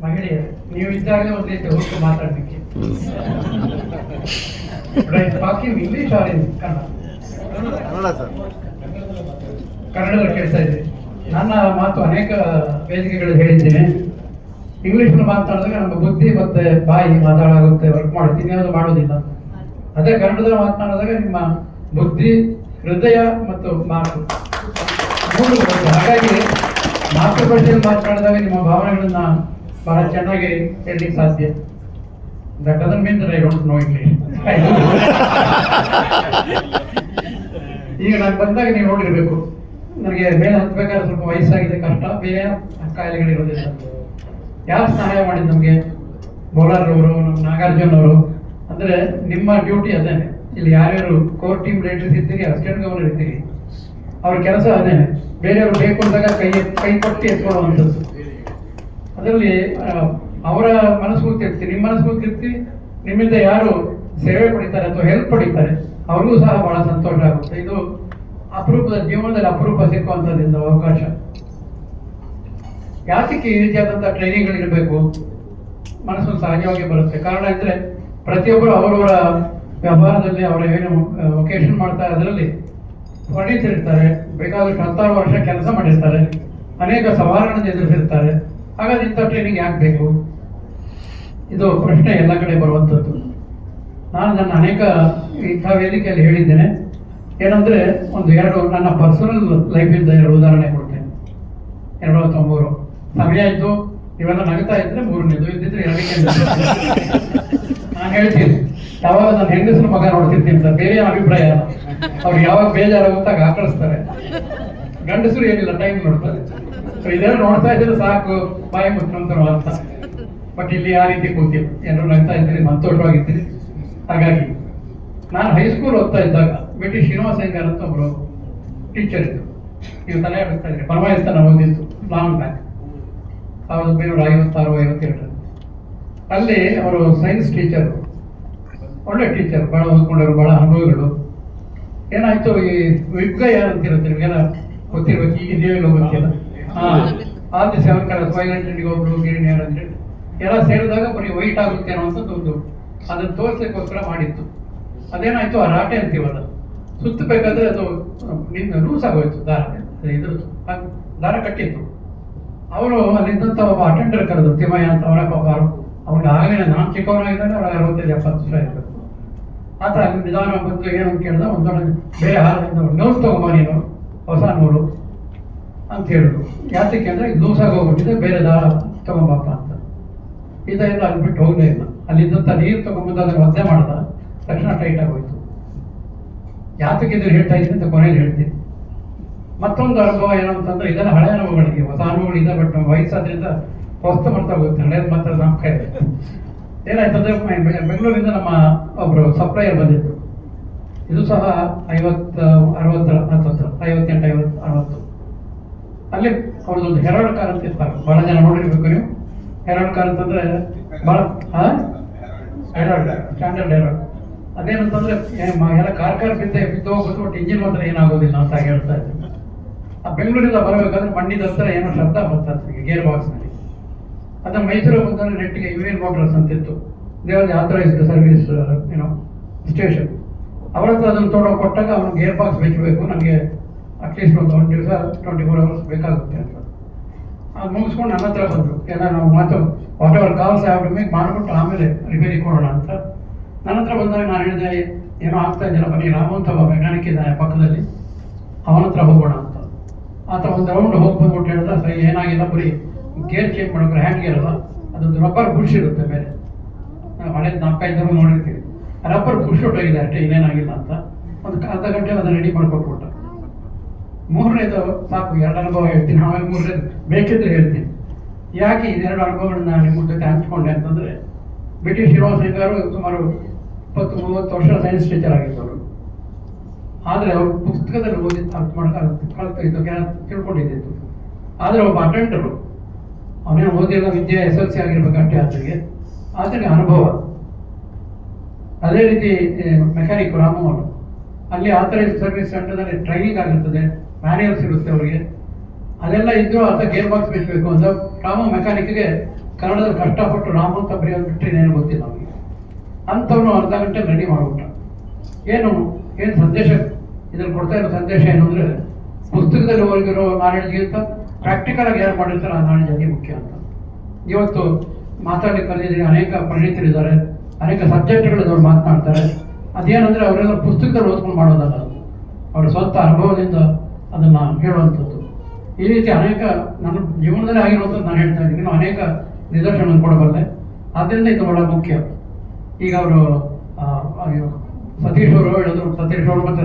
ಮಹಿಳೆಯರು ನೀವು ಇದ್ದಾಗಲೇ ಒಂದು ರೀತಿ ಹೋಗಿ ಮಾತಾಡಲಿಕ್ಕೆ. ಟಾಕಿಂಗ್ ಇಂಗ್ಲಿಷ್ ಆರ್ ಇನ್ ಕನ್ನಡ? ಕನ್ನಡದಲ್ಲಿ ಕೇಳ್ತಾ ಇದ್ದೀನಿ. ನನ್ನ ಮಾತು ಅನೇಕ ವೇದಿಕೆಗಳು ಹೇಳಿದ್ದೇನೆ. ಇಂಗ್ಲಿಷ್ನ ಮಾತನಾಡಿದಾಗ ನಮ್ಮ ಬುದ್ಧಿ ಮತ್ತೆ ಬಾಯಿ ಮಾತಾಡಾಗುತ್ತೆ, ವರ್ಕ್ ಮಾಡುತ್ತೆ, ಇನ್ನೇನು ಮಾಡೋದಿಲ್ಲ. ಅದೇ ಕನ್ನಡದಲ್ಲಿ ಮಾತನಾಡಿದಾಗ ನಿಮ್ಮ ಬುದ್ಧಿ, ಹೃದಯ ಮತ್ತು ಮಾತು ಮೂರು ಬರುತ್ತೆ. ಹಾಗಾಗಿ ಮಾತೃಭಾಷೆಯಲ್ಲಿ ಮಾತನಾಡಿದಾಗ ನಿಮ್ಮ ಭಾವನೆಗಳನ್ನ ಬಹಳ ಚೆನ್ನಾಗಿ ಹೇಳಲಿಕ್ಕೆ ಸಾಧ್ಯ. That doesn't mean that I don't know English. ಈಗ ನಾನು ಬಂದಾಗ ನೀವು ನೋಡಿರ್ಬೇಕು, ನನಗೆ ಮೇಲೆ ಹತ್ಬೇಕಾದ್ರೆ ಸ್ವಲ್ಪ ವಯಸ್ಸಾಗಿದೆ, ಕಷ್ಟ, ಬೇರೆ ಕಾಯಿಲೆಗಳಿರೋದಿಲ್ಲ. ಯಾರು ಸಹಾಯ ಮಾಡಿದ್ದು ನಮಗೆ? ಬೌಲರ್ ಅವರು, ನಮ್ಮ ನಾಗಾರ್ಜುನ್ ಅವರು. ಅಂದ್ರೆ ನಿಮ್ಮ ಡ್ಯೂಟಿ ಅದೇನೆ. ಇಲ್ಲಿ ಯಾರ್ಯಾರು ಕೋರ್ ಟೀಮ್ ಲೀಡರ್ಸ್ ಇರ್ತೀರಿ, ಅಸಿಸ್ಟೆಂಟ್ ಗವರ್ನರ್ ಇರ್ತೀರಿ, ಅವ್ರ ಕೆಲಸ ಅದೇನೆ. ಬೇರೆಯವರು ಬೇಕು ಅಂದಾಗ ಕೈ ಕೊಟ್ಟು ಎತ್ಕೊಳ್ಳುವಂಥದ್ದು. ಅದರಲ್ಲಿ ಅವರ ಮನಸ್ಸು ತಿರ್ತಿ, ನಿಮ್ಮ ಮನಸ್ಸು ತಿರ್ತಿ, ನಿಮ್ಮಿಂದ ಯಾರು ಸೇವೆ ಪಡಿತಾರೆ ಅಥವಾ ಹೆಲ್ಪ್ ಪಡಿತಾರೆ ಅವ್ರಿಗೂ ಸಹ ಬಹಳ ಸಂತೋಷ ಆಗುತ್ತೆ. ಇದು ಅಪರೂಪದ, ಜೀವನದಲ್ಲಿ ಅಪರೂಪ ಸಿಕ್ಕುವಂಥದ್ದಿಂದ ಅವಕಾಶ. ಯಾತಕ್ಕೆ ಈ ರೀತಿಯಾದಂಥ ಟ್ರೈನಿಂಗ್ಗಳಿರಬೇಕು? ಮನಸ್ಸು ಸಹಜವಾಗಿ ಬರುತ್ತೆ. ಕಾರಣ ಅಂದರೆ ಪ್ರತಿಯೊಬ್ಬರು ಅವರವರ ವ್ಯವಹಾರದಲ್ಲಿ ಅವರ ಏನು ವೊಕೇಶನ್ ಮಾಡ್ತಾರೆ ಅದರಲ್ಲಿ ಪಂಡಿತರಿರ್ತಾರೆ, ಬೇಕಾದಷ್ಟು 10 ವರ್ಷ ಕೆಲಸ ಮಾಡಿರ್ತಾರೆ, ಅನೇಕ ಸವಾಲುಗಳನ್ನು ಎದುರಿಸಿರ್ತಾರೆ. ಹಾಗಾದ್ರೆ ಇಂಥ ಟ್ರೈನಿಂಗ್ ಯಾಕೆ ಬೇಕು? ಇದು ಪ್ರಶ್ನೆ ಎಲ್ಲ ಕಡೆ ಬರುವಂಥದ್ದು. ನಾನು ನನ್ನ ಅನೇಕ ಇಂಥ ವೇದಿಕೆಯಲ್ಲಿ ಹೇಳಿದ್ದೇನೆ. ಏನಂದ್ರೆ ಎರಡು ನನ್ನ ಪರ್ಸನಲ್ ಲೈಫಿಂದ 2 ಉದಾಹರಣೆ ಕೊಡ್ತೇನೆ. 293 ಸಮಯ ಇತ್ತು, ಇವೆಲ್ಲ ನಗ್ತಾ ಇದ್ರೆ 3ನೇದು, ಇದ್ದಿದ್ರೆ 2ಕ್ಕೆ. ನಾನು ಹೇಳ್ತೀನಿ, ಯಾವಾಗ ನಾನು ಹೆಂಗಸರ ಮಗ ನೋಡ್ತಿರ್ತೀನಿ ಸರ್, ಬೇರೆ ಅಭಿಪ್ರಾಯ. ಅವ್ರು ಯಾವಾಗ ಬೇಜಾರಾಗುತ್ತಾಗ ಆಕಳಿಸ್ತಾರೆ. ಗಂಡಸರು ಏನಿಲ್ಲ, ಟೈಮ್ ನೋಡ್ತಾರೆ. ಇದೆಲ್ಲ ನೋಡ್ತಾ ಇದ್ರೆ ಸಾಕು, ಬಾಯಿ ಮುಚ್ಕೊಂತಾರೆ ಅಂತ. ಬಟ್ ಇಲ್ಲಿ ಆ ರೀತಿ ಕೂತಿಲ್ಲ, ಎಲ್ಲರೂ ನಗ್ತಾ ಇದ್ದೀನಿ, ಸಂತೋಷವಾಗಿದ್ದೀನಿ. ಹಾಗಾಗಿ ನಾನು ಹೈಸ್ಕೂಲ್ ಓದ್ತಾ ಇದ್ದಾಗ ಬಿಟಿ ಶ್ರೀನಿವಾಸ ಅಯ್ಯಂಗಾರ್ ಅಂತ ಒಬ್ಬರು ಟೀಚರ್ ಇದ್ರು. ನೀವು ತಲೆ ಆಡಿಸ್ತಾ ಇದ್ರಿ, ಪರಮಾಯಿಸ್ತಾನ ಓದಿತ್ತು, ಲಾಂಗ್ ಬ್ಯಾಕ್ 1956-57. ಅಲ್ಲಿ ಅವರು ಸೈನ್ಸ್ ಟೀಚರ್, ಒಳ್ಳೆ ಟೀಚರ್, ಬಹಳ ಓದ್ಕೊಂಡವರು, ಬಹಳ ಅನುಭವಗಳು. ಏನಾಯ್ತು, ಈ ವಿಗ್ಗ ಯಾರು ಅಂತಿರುತ್ತೆ ನಿಮಗೆಲ್ಲ ಗೊತ್ತಿರ್ಬೇಕು, ಈಗ ದೇವಿಲ್ಲ ಗೊತ್ತಿಲ್ಲ. ಆದ್ರೆ 7 ಕಲರ್ಸ್, ವೈಲೆಂಟ್ ಒಬ್ರು, ಗಿರಣಿ ಯಾರು ಅಂದ್ರೆ ಎಲ್ಲ ಸೇರಿದಾಗ ಬರೀ ವೈಟ್ ಆಗುತ್ತೆ ಅನ್ನೋ ಒಂದು ಅದನ್ನು ತೋರಿಸಲಿಕ್ಕೋಸ್ಕರ ಮಾಡಿತ್ತು. ಅದೇನಾಯ್ತು, ಆ ರಾಟೆ ಅಂತೀವಲ್ಲ, ಸುತ್ತಬೇಕಾದ್ರೆ ಅದು ಲೂಸ್ ಆಗೋಯ್ತು, ಇದ್ರದ್ದು ದಾರ ಕಟ್ಟಿತ್ತು. ಅವರು ಅಲ್ಲಿದ್ದಂಥ ಒಬ್ಬ ಅಟೆಂಡರ್ ಕರೆದು, ತಿಮ್ಮಯ್ಯ ಅಂತ, ಅವರ ಪಾಪ ಅವ್ರಿಗೆ ಆಗಲೇ ನಾನು ಚಿಕ್ಕವನಾಗಿದ್ದಾಗ ಅವ್ರಿಗೆ 65-70 ವರ್ಷ ಇರಬೇಕು. ಆತ ನಿಧಾನ ಬಂದು ಏನು ಕೇಳಿದ, ಒಂದು ಬೇರೆ ಹಾರದಿಂದ ನೂರು ತಗೊಂಬ ನೀನು, ಹೊಸ ನೂರು ಅಂತ ಹೇಳಿದ್ರು. ಯಾತಕ್ಕೆ ಅಂದರೆ ಇದು ಲೂಸ್ ಆಗೋಗ್ಬಿಟ್ಟಿದೆ, ಬೇರೆ ದಾರ ತಗೊಂಬಪ್ಪ ಅಂತ. ಇದೆಲ್ಲ ಅಲ್ಲಿ ಬಿಟ್ಟು ಹೋಗಲೇ ಇಲ್ಲ. ಅಲ್ಲಿದ್ದಂಥ ನೀರು ತಗೊಂಬಂದು ಅದನ್ನು ಒದ್ದೆ ಮಾಡ್ದ ತಕ್ಷಣ ಟೈಟ್ ಆಗೋಯ್ತು. ಯಾತಕ್ಕೆ ಇದ್ರೆ ಹೇಳ್ತಾ ಇದ್ದೀನಿ ಅಂತ ಕೊನೆಯಲ್ಲಿ ಹೇಳ್ತೀನಿ. ಮತ್ತೊಂದು ಅನುಭವ ಏನು ಅಂತಂದ್ರೆ, ಇದೆಲ್ಲ ಹಳೆ ಅನುಭವಗಳಿಗೆ, ಹೊಸ ಅನುಭವಗಳಿದೆ, ಬಟ್ ವಯಸ್ಸಾದ್ರಿಂದ ಹೊಸ್ತು ಮಾಡ್ತಾ ಹೋಗುತ್ತೆ, ಹಳೇದು ಮಾತ್ರ ನಮ್ಮ ಕೈ. ಏನಾಯ್ತಂದ್ರೆ, ಬೆಂಗಳೂರಿಂದ ನಮ್ಮ ಒಬ್ರು ಸಪ್ಲೈಯರ್ ಬಂದಿದ್ರು. ಇದು ಸಹ 58-60 ಅಲ್ಲಿ ಅವ್ರದ್ದೊಂದು ಹೆರಾಲ್ಡ್ ಕಾರ್ ಅಂತ ಇರ್ತಾರೆ, ಬಹಳ ಜನ ನೋಡಿರ್ಬೇಕು ನೀವು. ಹೆರಾಲ್ಡ್ ಕಾರ್ ಅಂತಂದ್ರೆ ಬಹಳ ಹೆರಾಲ್ಡ್, ಸ್ಟ್ಯಾಂಡರ್ಡ್ ಹೆರಾಲ್ಡ್. ಅದೇನಂತಂದ್ರೆ ಎಲ್ಲ ಕಾರ್ ಬಿದ್ದೋಗ್ಬಿಟ್ಟು, ಒಟ್ಟು ಇಂಜಿನ್ ಮಾತ್ರ ಏನಾಗೋದಿಲ್ಲ ಅಂತ ಹೇಳ್ತಾ ಇದ್ರು. ಆ ಬೆಂಗಳೂರಿಂದ ಬರಬೇಕಾದ್ರೆ ಮಂಡಿದ ಹತ್ರ ಏನೋ ಶಬ್ದ ಬರ್ತಾ ಇತ್ತು ಗೇರ್ ಬಾಕ್ಸ್ನಲ್ಲಿ. ಅದನ್ನ ಮೈಸೂರಿಗೆ ಬಂದರೆ ನೆಟ್ಟಿಗೆ ಯೂನಿಯನ್ ಮೋಟರ್ಸ್ ಅಂತಿತ್ತು, ದೇವರ ಆಥರೈಸ್ಡ್ ಸರ್ವಿಸ್ ಏನೋ ಸ್ಟೇಷನ್. ಅವರ ಹತ್ರ ಅದನ್ನು ಕೊಟ್ಟಾಗ ಅವನು ಗೇರ್ ಬಾಕ್ಸ್ ಬೆಚ್ಚಬೇಕು, ನನಗೆ ಅಟ್ಲೀಸ್ಟ್ ಒಂದು ದಿವಸ 24 hours ಬೇಕಾಗುತ್ತೆ ಅಂತ. ಅದು ಮುಗಿಸ್ಕೊಂಡು ನನ್ನ ಹತ್ರ ಬಂದರು. ಎಲ್ಲ ನಾವು whatever calls have to make ಮಾಡಿಬಿಟ್ಟು ಆಮೇಲೆ ರಿಪೇರಿ ಕೊಡೋಣ ಅಂತ. ನನ್ನ ಹತ್ರ ಬಂದಾಗ ನಾನು ಹೇಳಿದೆ, ಏನೋ ಆಗ್ತಾ ಇದೆಯಲ್ಲ, ಬನ್ನಿ ರಾಮು ಅಂತ ಒಬ್ಬ ಮೆಕ್ಯಾನಿಕ್ ಇದ್ದಾನೆ ಪಕ್ಕದಲ್ಲಿ, ಅವನ ಹತ್ರ ಹೋಗೋಣ ಅಂತ. ಆತ ಒಂದು ರೌಂಡ್ ಹೋಗಿ ಬಂದ್ಬಿಟ್ಟು ಹೇಳಿದ, ಸರಿ ಏನಾಗಿಲ್ಲ, ಬರೀ ಗೇರ್ ಚೇಂಜ್ ಮಾಡೋಕೆ ಹ್ಯಾಂಡ್ ಗೇರ್ ಅಲ್ಲ, ಅದೊಂದು ರಬ್ಬರ್ ಬುಷ್ ಇರುತ್ತೆ ಮೇಲೆ, ನಾವು ಹಳೆ 4-5 ನೋಡಿರ್ತೀವಿ. ರಬ್ಬರ್ ಬುಷ್ ಹೊಟ್ಟೋಗಿದೆ ಅಷ್ಟೇ, ಇನ್ನೇನಾಗಿಲ್ಲ ಅಂತ. ಒಂದು ಅರ್ಧ ಗಂಟೆ ಅದನ್ನು ರೆಡಿ ಮಾಡಿಕೊಟ್ಬಿಟ್ಟ. 3ನೇದು ಸಾಕು, 2 ಅನುಭವ ಹೇಳ್ತೀನಿ, ಆಮೇಲೆ 3ನೇದು ಬೇಕಿದ್ರೆ ಹೇಳ್ತೀನಿ. ಯಾಕೆ ಇದೆರಡು ಅನುಭವಗಳನ್ನ ನಿಮ್ಮ ಜೊತೆ ಹಂಚ್ಕೊಂಡೆ ಅಂತಂದರೆ, ಬಿಟಿ ಶ್ರೀನಿವಾಸ ಅಯ್ಯಂಗಾರ್ ಸುಮಾರು 20-30 ವರ್ಷ ಸೈನ್ಸ್ ಟೀಚರ್ ಆಗಿದ್ದವರು. ಆದರೆ ಅವರು ಪುಸ್ತಕದಲ್ಲಿ ಓದಿ ಅರ್ಥ ಕಲಿತು ತಿಳ್ಕೊಂಡಿದ್ದಿತ್ತು. ಆದರೆ ಒಬ್ಬ ಅಟೆಂಡರು, ಅವನೇನು ಓದಿಲ್ಲ, ವಿದ್ಯೆ SLC ಆಗಿರ್ಬೇಕಷ್ಟೇ ಆತನಿಗೆ ಅನುಭವ. ಅದೇ ರೀತಿ ಮೆಕ್ಯಾನಿಕ್ ರಾಮು ಅವರು, ಅಲ್ಲಿ ಆಥರೈಸ್ಡ್ ಸರ್ವಿಸ್ ಸೆಂಟರ್ನಲ್ಲಿ ಟ್ರೈನಿಂಗ್ ಆಗಿರ್ತದೆ, ಮ್ಯಾನ್ಯಲ್ಸ್ ಇರುತ್ತೆ ಅವರಿಗೆ, ಅದೆಲ್ಲ ಇದ್ದರೂ ಆತ ಗೇರ್ ಬಾಕ್ಸ್ ಬಿಚ್ಚಬೇಕು ಅಂತ ರಾಮು ಮೆಕ್ಯಾನಿಕ್ಗೆ ಕನ್ನಡದಲ್ಲಿ ಕಷ್ಟಪಟ್ಟು ರಾಮ ಅಂತ ಬರೆಯೋದು ಬಿಟ್ಟರೆ ಇನ್ನೇನು ಗೊತ್ತಿಲ್ಲ ಅವನಿಗೆ. ಅಂಥವನು ಅರ್ಧ ಗಂಟೆ ರೆಡಿ ಮಾಡಿಬಿಟ್ಟ. ಏನು ಸಂದೇಶ ಇದ್ರಲ್ಲಿ ಕೊಡ್ತಾ ಇರೋ ಸಂದೇಶ ಏನು ಅಂದರೆ, ಪುಸ್ತಕದಲ್ಲಿ ಹೋಗಿರೋ ನಾಲೆಡ್ಜ್ಗಿಂತ ಪ್ರಾಕ್ಟಿಕಲ್ ಆಗಿ ಯಾರು ಮಾಡಿರ್ತಾರೆ ಆ ನಾಲೆಡ್ಜ್ ಅತಿ ಮುಖ್ಯ ಅಂತ. ಇವತ್ತು ಮಾತಾಡಲಿಕ್ಕೆ ಕಲಿತಿದ್ದೀರಿ, ಅನೇಕ ಪರಿಣಿತರಿದ್ದಾರೆ, ಅನೇಕ ಸಬ್ಜೆಕ್ಟ್ಗಳಲ್ಲಿ ಅವ್ರು ಮಾತನಾಡ್ತಾರೆ. ಅದೇನಂದರೆ ಅವರೆಲ್ಲ ಪುಸ್ತಕದಲ್ಲಿ ಓದ್ಕೊಂಡು ಮಾಡೋದಲ್ಲ, ಅವರ ಸ್ವಂತ ಅನುಭವದಿಂದ ಅದನ್ನು ಹೇಳುವಂಥದ್ದು. ಈ ರೀತಿ ಅನೇಕ ನನ್ನ ಜೀವನದಲ್ಲಿ ಆಗಿರುವಂಥದ್ದು ನಾನು ಹೇಳ್ತಾ ಇದ್ದೀನಿ, ಇನ್ನೂ ಅನೇಕ ನಿದರ್ಶನ ಕೊಡಬಲ್ಲೆ. ಆದ್ದರಿಂದ ಇದು ಬಹಳ ಮುಖ್ಯ. ಈಗ ಅವರು ಸತೀಶ್ ಅವರು ಹೇಳಿದ್ರು, ಸತೀಶ್ ಅವರು ಮತ್ತು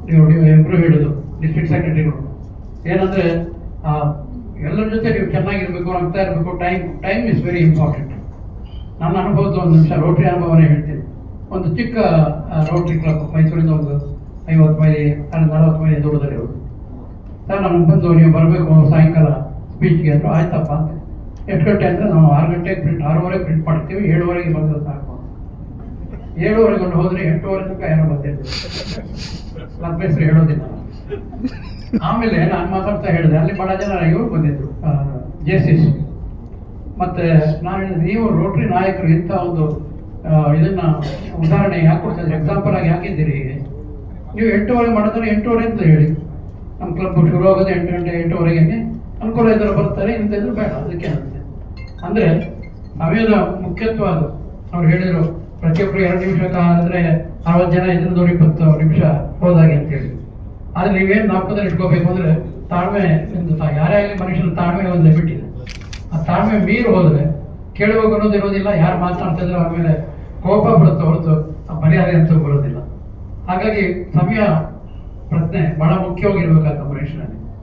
ಇಬ್ಬರು ಹೇಳಿದ್ರು ಡಿಸ್ಟ್ರಿಕ್ಟ್ ಸೆಕ್ರೆಟರಿಗಳು, ಏನಂದರೆ ಎಲ್ಲರ ಜೊತೆ ನೀವು ಚೆನ್ನಾಗಿರ್ಬೇಕು, ಆಗ್ತಾ ಇರಬೇಕು. Time is very important. ನನ್ನ ಅನುಭವದ ಒಂದು ನಿಮಿಷ ರೋಟ್ರಿ ಅನುಭವನೇ ಹೇಳ್ತೀನಿ. ಒಂದು ಚಿಕ್ಕ ರೋಟ್ರಿ ಕ್ಲಬ್ ಮೈಸೂರಿಂದ ಒಂದು 50 ಮೈಲಿ 40 ಮೈಲಿ ದೂರದಲ್ಲಿ ಇರೋದು. ಸರ್ ನಮಗೆ ಬಂದು ನೀವು ಬರಬೇಕು ಸಾಯಂಕಾಲ ಸ್ಪೀಚ್ಗೆ ಅಂದರು. ಆಯ್ತಪ್ಪ ಅಂತ. ಎಷ್ಟು ಗಂಟೆ ಅಂದರೆ ನಾವು 6 ಗಂಟೆಗೆ 6:30 ಪ್ರಿಂಟ್ ಮಾಡ್ತೀವಿ, 7:30 ಬಂದರೆ ಸಾಕು. 7:30 ಹೋದರೆ 8:30 ತನಕ ಏನೋ ಬರ್ತಿದ್ರು. ನನ್ನ ಹೆಸರು ಹೇಳೋದಿಲ್ಲ. ಆಮೇಲೆ ನಾನು ಮಾತಾಡ್ತಾ ಹೇಳಿದೆ, ಅಲ್ಲಿ ಭಾಳ ಜನ ಇವರು ಬಂದಿದ್ರು, ಜೆಸಿಸ್. ಮತ್ತು ನಾನು ಹೇಳಿದೆ, ನೀವು ರೋಟ್ರಿ ನಾಯಕರು ಇಂಥ ಒಂದು ಇದನ್ನು ಉದಾಹರಣೆ ಯಾಕೆ ಕೊಡ್ತಿದ್ರಿ, ಎಕ್ಸಾಂಪಲ್ ಆಗಿ ಯಾಕಿದ್ದೀರಿ? ನೀವು 8:30 ಮಾಡಿದ್ರೆ 8:30 ಅಂತ ಹೇಳಿ. ನಮ್ಮ ಕ್ಲಬ್ ಶುರು ಆಗೋದು 8 ಗಂಟೆ 8:30ಗೆ. ಅನುಕೂಲ ಇದ್ದರೂ ಬರ್ತಾರೆ, ಇಂಥದ್ದು ಬೇಡ. ಅದಕ್ಕೆ ಅಂತೆ ಅಂದರೆ ಸಮಯದ ಮುಖ್ಯತ್ವ ಅದು. ಅವ್ರು ಹೇಳಿದರು, ಪ್ರತಿಯೊಬ್ಬರು 2 ನಿಮಿಷ ಅಂದರೆ 60 ಜನ ಇದರಿಂದ 20 ನಿಮಿಷ ಹೋದಾಗೆ ಅಂತೇಳಿ. ಆದರೆ ನೀವೇನು ನಾಲ್ಕದಲ್ಲಿ ಇಟ್ಕೋಬೇಕು ಅಂದರೆ ತಾಳ್ಮೆ, ಯಾರೇ ಆಗಲಿ ಮನುಷ್ಯನ ತಾಳ್ಮೆ ಒಂದು ಲಿಮಿಟ್ ಇದೆ. ಆ ತಾಳ್ಮೆ ಮೀರಿ ಹೋದರೆ ಕೇಳುವಾಗ ಅನ್ನೋದಿರೋದಿಲ್ಲ, ಯಾರು ಮಾತನಾಡ್ತಾ ಇದ್ರೆ ಅವ್ರ ಮೇಲೆ ಕೋಪ ಬರುತ್ತೆ ಹೊರತು ಆ ಮರ್ಯಾದೆ ಅಂತೂ ಬರೋದಿಲ್ಲ. ಹಾಗಾಗಿ ಸಮಯ ಪ್ರಜ್ಞೆ ಬಹಳ ಮುಖ್ಯವಾಗಿರ್ಬೇಕಾದ ಮನುಷ್ಯನಲ್ಲಿ.